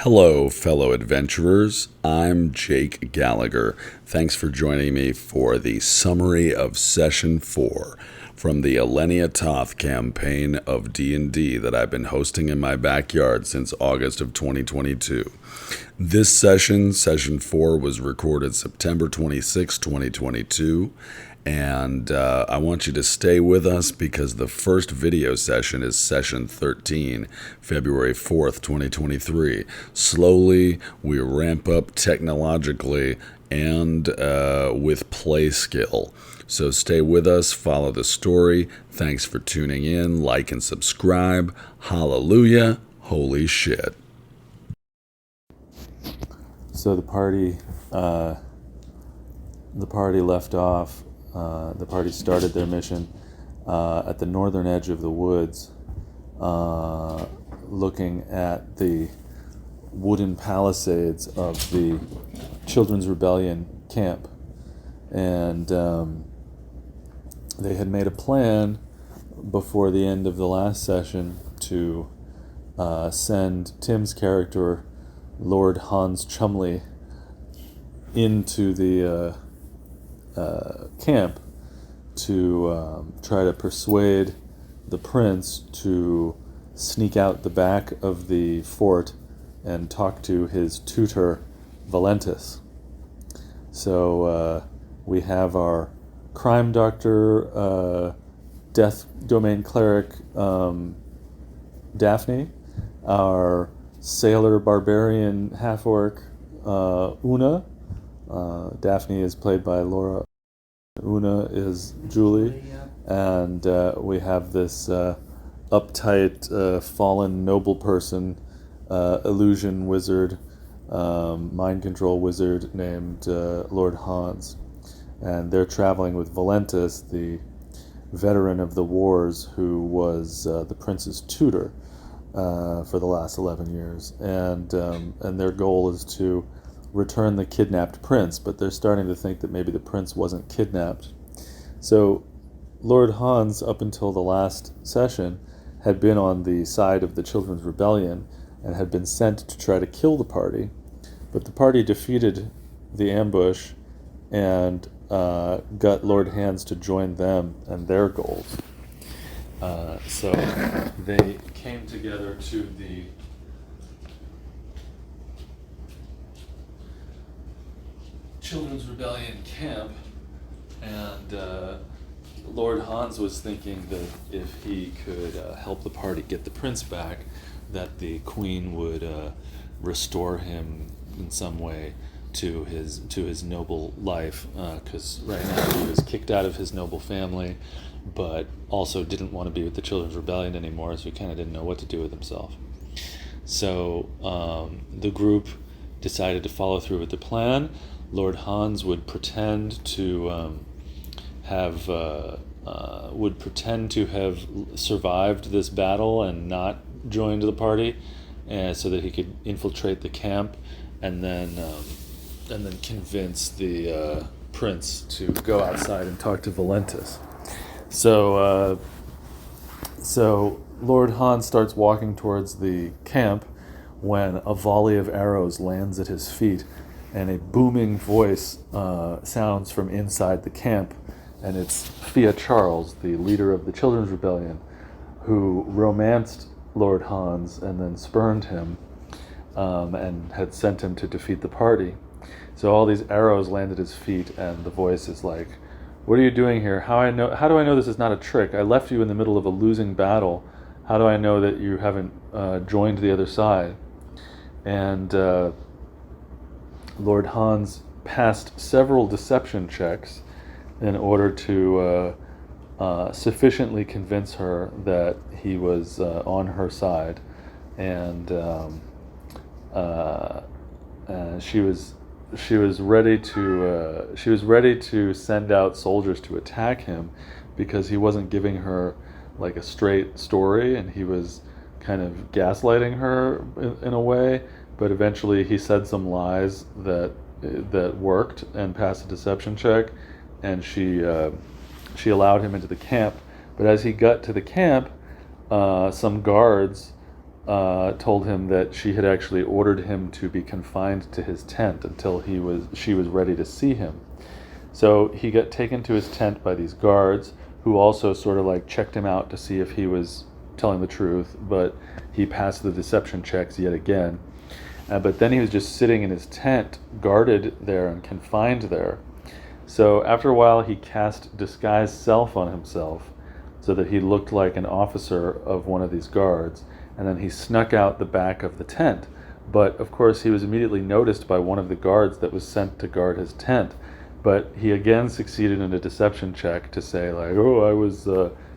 Hello, fellow adventurers. I'm Jake Gallagher. Thanks for joining me for the summary of Session 4 from the Elenia Toth campaign of D&D that I've been hosting in my backyard since August of 2022. This session, Session 4, was recorded September 26, 2022, and I want you to stay with us because the first video session is Session 13, February 4th, 2023. Slowly, we ramp up technologically and with play skill. So stay with us, follow the story. Thanks for tuning in, like and subscribe. Hallelujah, holy shit. So the party left off. The party started their mission at the northern edge of the woods, looking at the wooden palisades of the Children's Rebellion camp. And they had made a plan before the end of the last session to send Tim's character, Lord Hans Chumley, into the camp to try to persuade the prince to sneak out the back of the fort and talk to his tutor, Valentus. So we have our crime doctor, death domain cleric, Daphne, our sailor barbarian half-orc, Oona. Daphne is played by Laura. Oona is Julie. And we have this uptight, fallen noble person, illusion wizard, mind control wizard named Lord Hans. And they're traveling with Valentus, the veteran of the wars who was the prince's tutor for the last 11 years. And their goal is to return the kidnapped prince, but they're starting to think that maybe the prince wasn't kidnapped. So Lord Hans, up until the last session, had been on the side of the Children's Rebellion and had been sent to try to kill the party, but the party defeated the ambush and got Lord Hans to join them and their goals. So they came together to the Children's Rebellion camp, and Lord Hans was thinking that if he could help the party get the prince back, that the queen would restore him in some way to his noble life, because right now he was kicked out of his noble family, but also didn't want to be with the Children's Rebellion anymore, so he kind of didn't know what to do with himself. So the group decided to follow through with the plan. Lord Hans would pretend to have survived this battle and not joined the party, so that he could infiltrate the camp and then convince the prince to go outside and talk to Valentus. So Lord Hans starts walking towards the camp when a volley of arrows lands at his feet, and a booming voice sounds from inside the camp, and it's Fiadh Charles, the leader of the Children's Rebellion, who romanced Lord Hans and then spurned him, and had sent him to defeat the party. So all these arrows land at his feet, and the voice is like, "What are you doing here? How do I know this is not a trick? I left you in the middle of a losing battle. How do I know that you haven't joined the other side?" And Lord Hans passed several deception checks in order to sufficiently convince her that he was on her side, and she was ready to send out soldiers to attack him, because he wasn't giving her like a straight story, and he was kind of gaslighting her in a way. But eventually he said some lies that worked and passed a deception check, and she allowed him into the camp. But as he got to the camp, some guards told him that she had actually ordered him to be confined to his tent until she was ready to see him. So he got taken to his tent by these guards, who also sort of like checked him out to see if he was telling the truth, but he passed the deception checks yet again. But then he was just sitting in his tent, guarded there and confined there. So after a while, he cast disguise self on himself so that he looked like an officer of one of these guards, and then he snuck out the back of the tent. But of course, he was immediately noticed by one of the guards that was sent to guard his tent. But he again succeeded in a deception check to say, like, oh, I was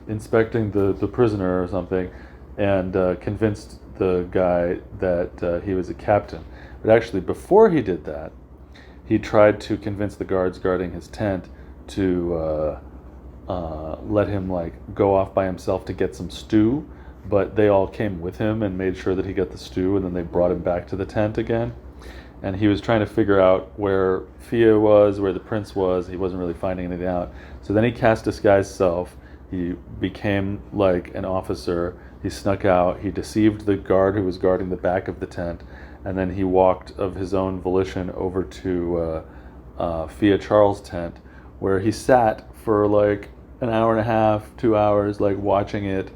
inspecting the prisoner or something, and convinced the guy that he was a captain. But actually, before he did that, he tried to convince the guards guarding his tent to let him like go off by himself to get some stew, but they all came with him and made sure that he got the stew, and then they brought him back to the tent again. And he was trying to figure out where Fiadh was, where the prince was. He wasn't really finding anything out. So then he cast disguise self. He became like an officer. He snuck out. He deceived the guard who was guarding the back of the tent, and then he walked of his own volition over to Fiadh Charles' tent, where he sat for like an hour and a half, 2 hours, like watching it.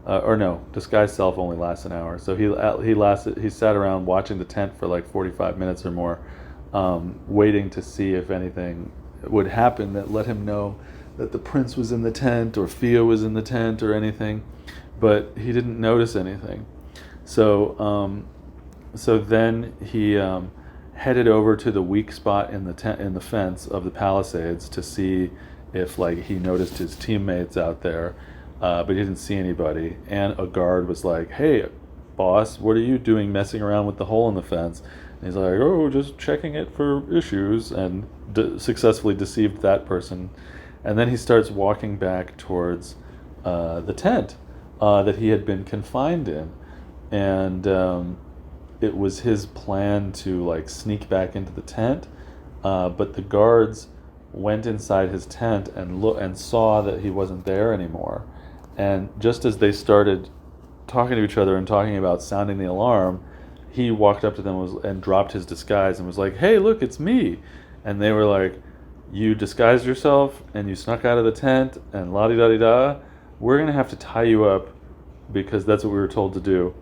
Or no, disguise self only lasts an hour. So he sat around watching the tent for like 45 minutes or more, waiting to see if anything would happen that let him know that the prince was in the tent or Fiadh was in the tent or anything, but he didn't notice anything. So then he headed over to the weak spot in the fence of the palisades to see if like he noticed his teammates out there. But he didn't see anybody, and a guard was like, hey, boss, what are you doing messing around with the hole in the fence? And he's like, oh, just checking it for issues, and successfully deceived that person. And then he starts walking back towards the tent that he had been confined in, and it was his plan to like sneak back into the tent, but the guards went inside his tent and saw that he wasn't there anymore. And just as they started talking to each other and talking about sounding the alarm, he walked up to them and dropped his disguise and was like, hey, look, it's me. And they were like, you disguised yourself and you snuck out of the tent and la-di-da-di-da. We're going to have to tie you up because that's what we were told to do.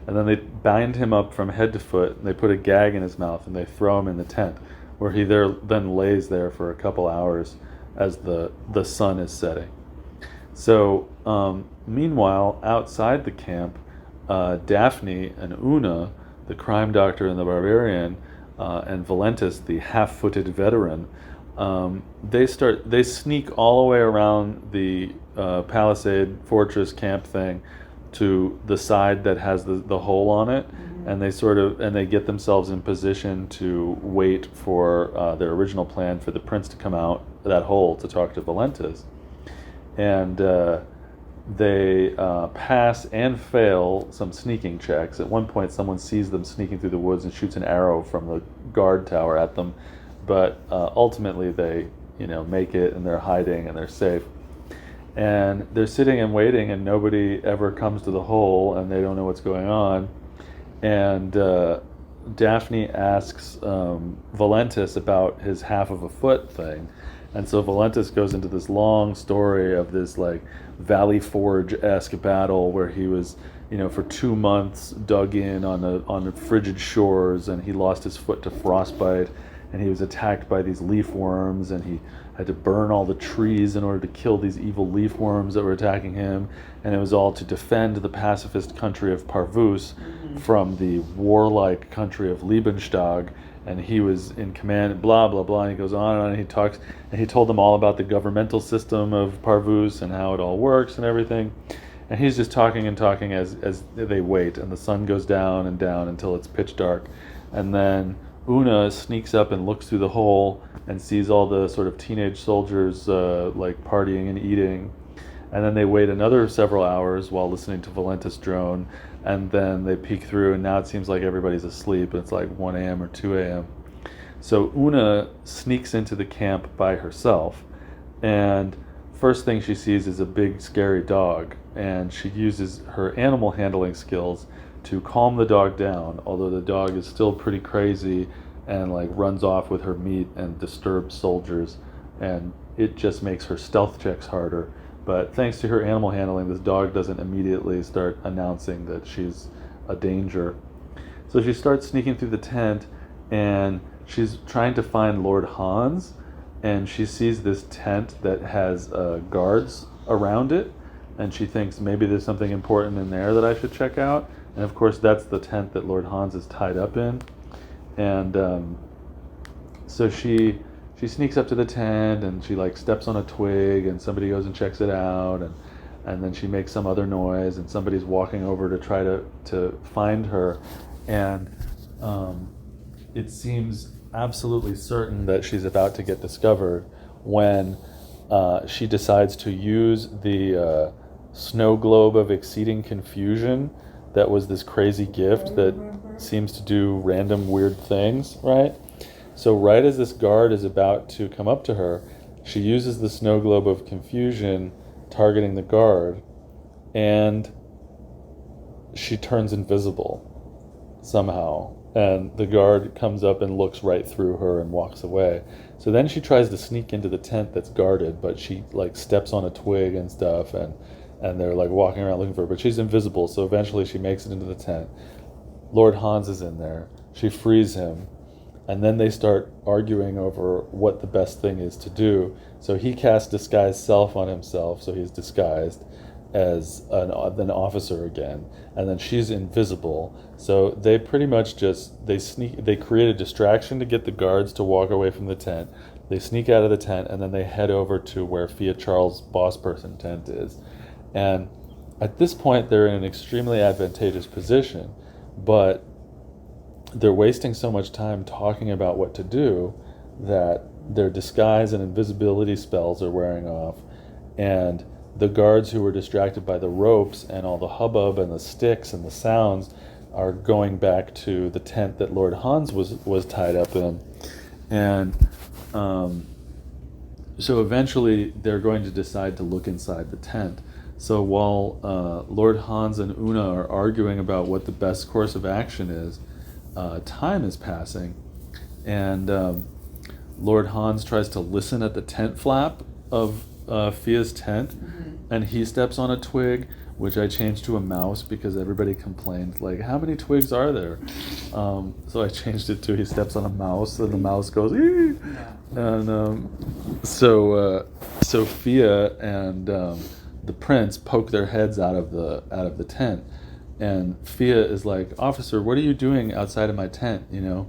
And then they bind him up from head to foot, and they put a gag in his mouth, and they throw him in the tent, where he then lays there for a couple hours as the sun is setting. So meanwhile, outside the camp, Daphne and Oona, the crime doctor and the barbarian, and Valentus, the half-footed veteran, they sneak all the way around the palisade fortress camp thing to the side that has the hole on it, and they get themselves in position to wait for their original plan for the prince to come out that hole to talk to Valentus. And they pass and fail some sneaking checks. At one point, someone sees them sneaking through the woods and shoots an arrow from the guard tower at them, but ultimately they make it, and they're hiding and they're safe. And they're sitting and waiting, and nobody ever comes to the hole, and they don't know what's going on. And Daphne asks Valentus about his half of a foot thing. And so Valentus goes into this long story of this like Valley Forge-esque battle where he was, for 2 months dug in on the frigid shores, and he lost his foot to frostbite, and he was attacked by these leaf worms, and he had to burn all the trees in order to kill these evil leaf worms that were attacking him, and it was all to defend the pacifist country of Parvus from the warlike country of Liebenstag, and he was in command, blah, blah, blah, and he goes on, and he talks, and he told them all about the governmental system of Parvus and how it all works and everything, and he's just talking and talking as they wait, and the sun goes down and down until it's pitch dark, and then Oona sneaks up and looks through the hole and sees all the sort of teenage soldiers like partying and eating, and then they wait another several hours while listening to Valentus drone, and then they peek through, and now it seems like everybody's asleep. It's like 1 a.m. or 2 a.m. So Oona sneaks into the camp by herself, and first thing she sees is a big scary dog, and she uses her animal handling skills to calm the dog down, although the dog is still pretty crazy and like runs off with her meat and disturbs soldiers, and it just makes her stealth checks harder. But thanks to her animal handling, this dog doesn't immediately start announcing that she's a danger. So she starts sneaking through the tent, and she's trying to find Lord Hans, and she sees this tent that has guards around it, and she thinks maybe there's something important in there that I should check out. And of course, that's the tent that Lord Hans is tied up in. And so she sneaks up to the tent, and she like steps on a twig, and somebody goes and checks it out, and then she makes some other noise, and somebody's walking over to try to find her, and it seems absolutely certain that she's about to get discovered when she decides to use the snow globe of exceeding confusion that was this crazy gift that seems to do random weird things, right? So right as this guard is about to come up to her, she uses the snow globe of confusion targeting the guard, and she turns invisible somehow, and the guard comes up and looks right through her and walks away. So then she tries to sneak into the tent that's guarded, but she like steps on a twig and stuff, and they're like walking around looking for her, but she's invisible. So eventually she makes it into the tent. Lord Hans is in there. She frees him, and then they start arguing over what the best thing is to do. So he casts disguise self on himself, so he's disguised as an officer again, and then she's invisible. So they pretty much just they create a distraction to get the guards to walk away from the tent. They sneak out of the tent, and then they head over to where Fiadh Charles' boss person tent is. And at this point, they're in an extremely advantageous position, but they're wasting so much time talking about what to do that their disguise and invisibility spells are wearing off, and the guards who were distracted by the ropes and all the hubbub and the sticks and the sounds are going back to the tent that Lord Hans was tied up in. And so eventually they're going to decide to look inside the tent. So while Lord Hans and Oona are arguing about what the best course of action is, time is passing, and Lord Hans tries to listen at the tent flap of Fia's tent, and he steps on a twig, which I changed to a mouse because everybody complained, like, how many twigs are there? So I changed it to he steps on a mouse, and the mouse goes, ee! And so Fia and the prince poke their heads out of the tent, and Fia is like, "Officer, what are you doing outside of my tent?" You know,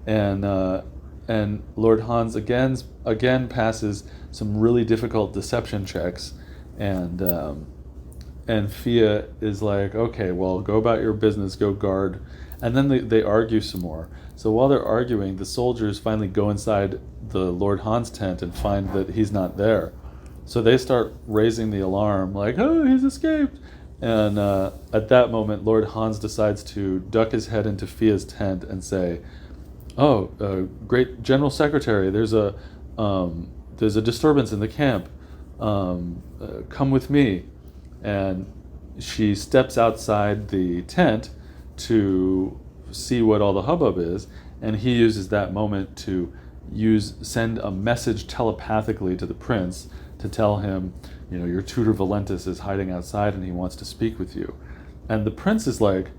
and Lord Hans again passes some really difficult deception checks, and Fia is like, "Okay, well, go about your business, go guard." And then they argue some more. So while they're arguing, the soldiers finally go inside the Lord Hans tent and find that he's not there. So they start raising the alarm, like, "Oh, he's escaped!" And at that moment, Lord Hans decides to duck his head into Fia's tent and say, "Oh, great General Secretary, there's a disturbance in the camp. Come with me." And she steps outside the tent to see what all the hubbub is, and he uses that moment to send a message telepathically to the prince to tell him, your tutor Valentus is hiding outside and he wants to speak with you. And the prince is like,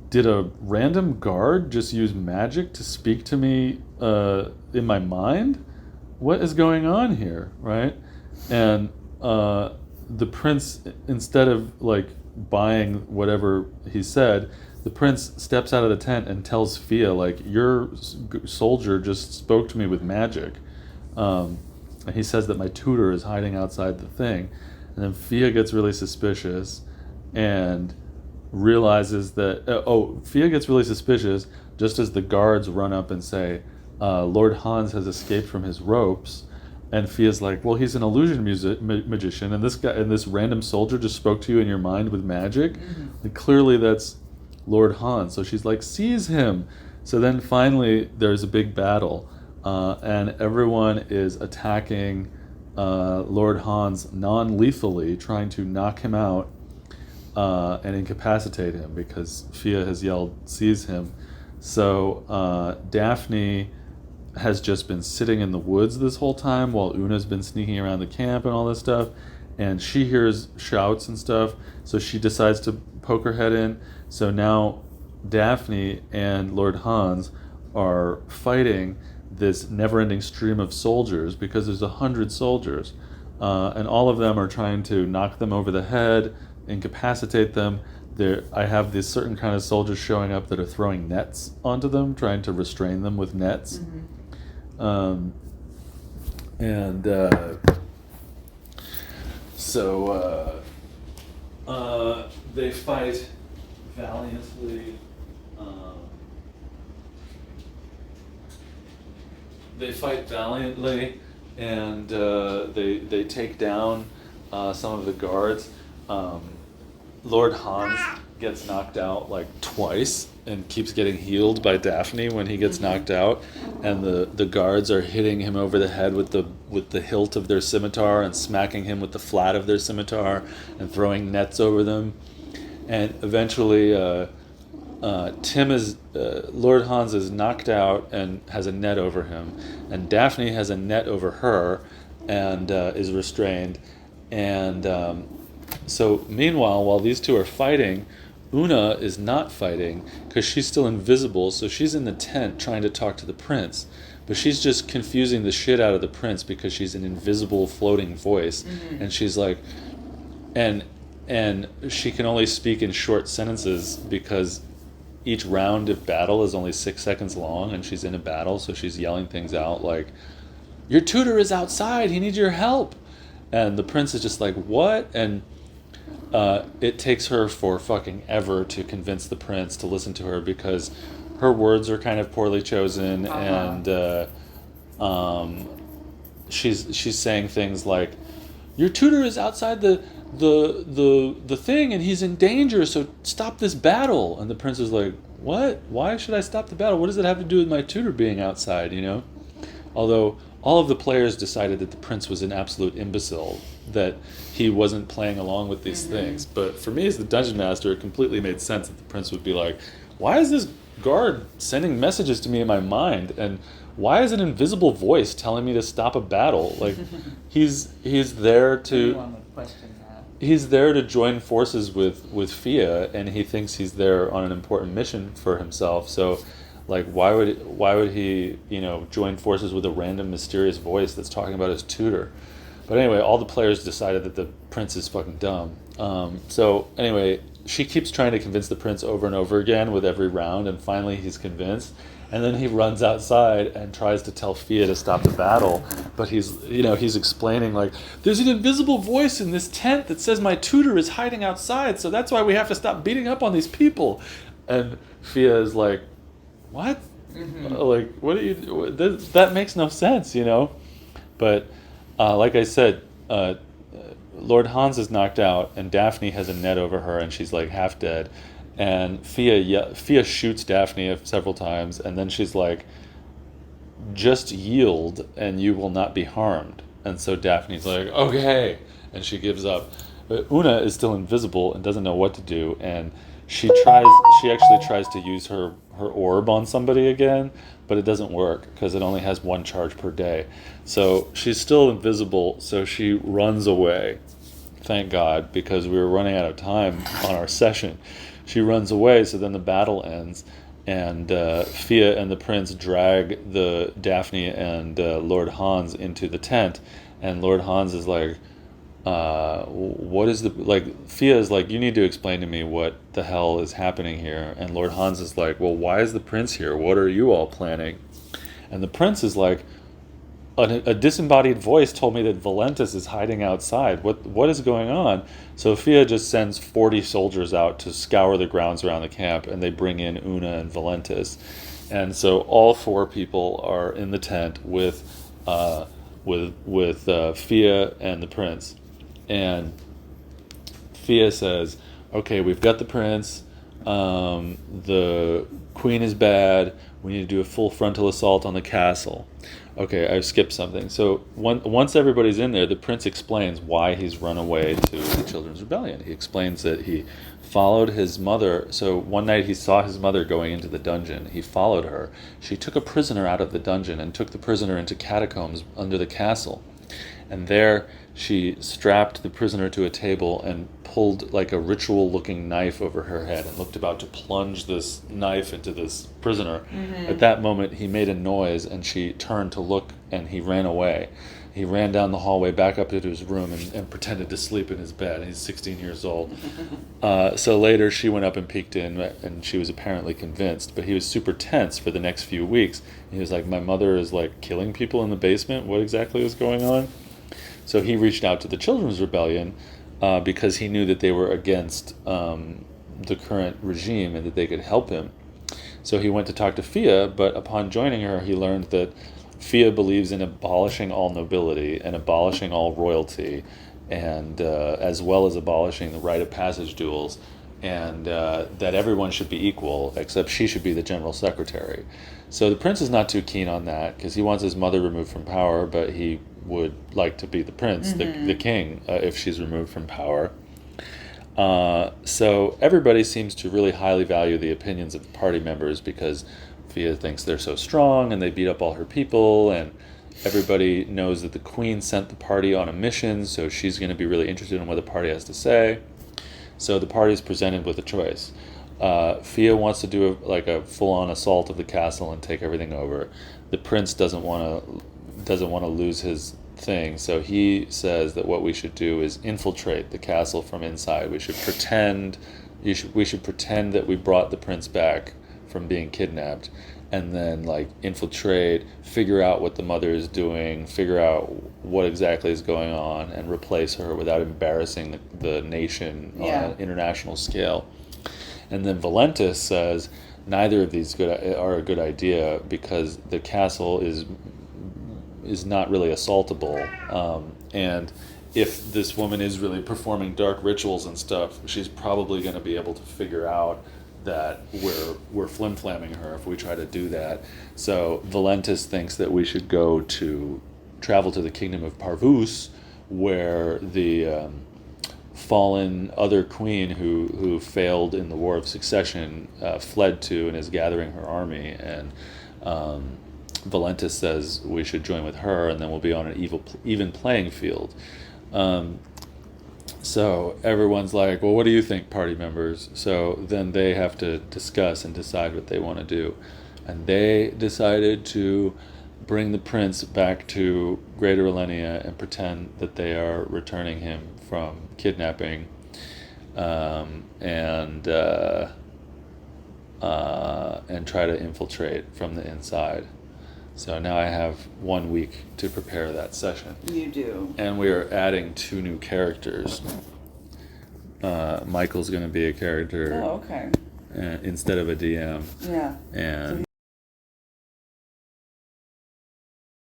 did a random guard just use magic to speak to me in my mind? What is going on here, right? And the prince, instead of like buying whatever he said, the prince steps out of the tent and tells Fia, like, your soldier just spoke to me with magic. And he says that my tutor is hiding outside the thing. And then Fia gets really suspicious and realizes that, Fia gets really suspicious just as the guards run up and say, Lord Hans has escaped from his ropes. And Fia's like, well, he's an illusion magician, and this random soldier just spoke to you in your mind with magic. And clearly that's Lord Hans. So she's like, seize him. So then finally there's a big battle, and everyone is attacking Lord Hans non-lethally, trying to knock him out. and incapacitate him because Fiadh has yelled, "Seize him." So Daphne has just been sitting in the woods this whole time while Oona's been sneaking around the camp and all this stuff, and she hears shouts and stuff, so she decides to poke her head in. So now Daphne and Lord Hans are fighting this never-ending stream of soldiers because there's 100 soldiers, and all of them are trying to knock them over the head, incapacitate them. I have this certain kind of soldiers showing up that are throwing nets onto them, trying to restrain them with nets. And so they fight valiantly. And they take down some of the guards. Lord Hans gets knocked out like twice and keeps getting healed by Daphne when he gets knocked out, and the guards are hitting him over the head with the hilt of their scimitar and smacking him with the flat of their scimitar and throwing nets over them. And eventually Lord Hans is knocked out and has a net over him, and Daphne has a net over her and is restrained. And so meanwhile, while these two are fighting, Oona is not fighting because she's still invisible, so she's in the tent trying to talk to the prince, but she's just confusing the shit out of the prince because she's an invisible floating voice. And she's like, and she can only speak in short sentences because each round of battle is only 6 seconds long, and she's in a battle, so she's yelling things out like, "Your tutor is outside, he needs your help." And the prince is just like, "What?" And it takes her for fucking ever to convince the prince to listen to her because her words are kind of poorly chosen. And she's saying things like, "Your tutor is outside the thing and he's in danger, so stop this battle." And the prince is like, "What? Why should I stop the battle? What does it have to do with my tutor being outside?" Although all of the players decided that the prince was an absolute imbecile, that he wasn't playing along with these things. But for me as the dungeon master, it completely made sense that the prince would be like, "Why is this guard sending messages to me in my mind? And why is an invisible voice telling me to stop a battle?" Like, he's there to join forces with Fiadh, and he thinks he's there on an important mission for himself. So, like, why would he join forces with a random mysterious voice that's talking about his tutor? But anyway, all the players decided that the prince is fucking dumb. So anyway, she keeps trying to convince the prince over and over again with every round, and finally he's convinced. And then he runs outside and tries to tell Fiadh to stop the battle, but he's explaining like, "There's an invisible voice in this tent that says my tutor is hiding outside, so that's why we have to stop beating up on these people." And Fiadh is like, "What? Like, what do you? That makes no sense, But like I said, Lord Hans is knocked out, and Daphne has a net over her, and she's like half dead. And Fiadh shoots Daphne several times, and then she's like, "Just yield, and you will not be harmed." And so Daphne's like, "Okay," and she gives up. But Oona is still invisible and doesn't know what to do, and she actually tries to use her orb on somebody again, but it doesn't work because it only has one charge per day. So she's still invisible, so she runs away. Thank God, because we were running out of time on our session. She runs away, so then the battle ends, and Fiadh and the prince drag the Daphne and Lord Hans into the tent, and Lord Hans is like, what is Fiadh is like, "You need to explain to me what the hell is happening here." And Lord Hans is like, "Well, why is the prince here? What are you all planning?" And the prince is like, a disembodied voice told me that Valentus is hiding outside. What is going on? So Fiadh just sends 40 soldiers out to scour the grounds around the camp, and they bring in Oona and Valentus. And so all 4 people are in the tent with Fiadh and the prince. And Fiadh says, "Okay, we've got the prince. The queen is bad. We need to do a full frontal assault on the castle." Okay, I skipped something. So once everybody's in there, the prince explains why he's run away to the Children's Rebellion. He explains that he followed his mother. So one night he saw his mother going into the dungeon. He followed her. She took a prisoner out of the dungeon and took the prisoner into catacombs under the castle. And there she strapped the prisoner to a table and pulled like a ritual-looking knife over her head and looked about to plunge this knife into this prisoner. Mm-hmm. At that moment, he made a noise and she turned to look and he ran away. He ran down the hallway back up into his room and pretended to sleep in his bed. He's 16 years old. So later she went up and peeked in and she was apparently convinced, but he was super tense for the next few weeks. He was like, my mother is like killing people in the basement. What exactly is going on? So he reached out to the Children's Rebellion because he knew that they were against the current regime and that they could help him. So he went to talk to Fiadh, but upon joining her, he learned that Fiadh believes in abolishing all nobility and abolishing all royalty, and as well as abolishing the rite of passage duels, and that everyone should be equal, except she should be the general secretary. So the prince is not too keen on that because he wants his mother removed from power, but he would like to be the prince, mm-hmm. the king, if she's removed from power. So everybody seems to really highly value the opinions of the party members because Fiadh thinks they're so strong and they beat up all her people, and everybody knows that the queen sent the party on a mission, so she's going to be really interested in what the party has to say. So the party is presented with a choice. Fiadh wants to do a full-on assault of the castle and take everything over. The prince doesn't want to lose his thing, so he says that what we should do is infiltrate the castle from inside. We should pretend that we brought the prince back from being kidnapped, and then infiltrate, figure out what the mother is doing, figure out what exactly is going on, and replace her without embarrassing the nation on an international scale. And then Valentus says neither of these are a good idea because the castle is not really assaultable, and if this woman is really performing dark rituals and stuff, she's probably going to be able to figure out that we're flim-flamming her if we try to do that. So Valentus thinks that we should travel to the kingdom of Parvus, where the fallen other queen who failed in the War of Succession fled to and is gathering her army, and Valentus says we should join with her, and then we'll be on an even playing field. So everyone's like, well, what do you think, party members? So then they have to discuss and decide what they want to do. And they decided to bring the prince back to Greater Elenia and pretend that they are returning him from kidnapping, and try to infiltrate from the inside. So now I have 1 week to prepare that session. You do. And we are adding 2 new characters. Michael's going to be a character. Oh, okay. Instead of a DM. Yeah. And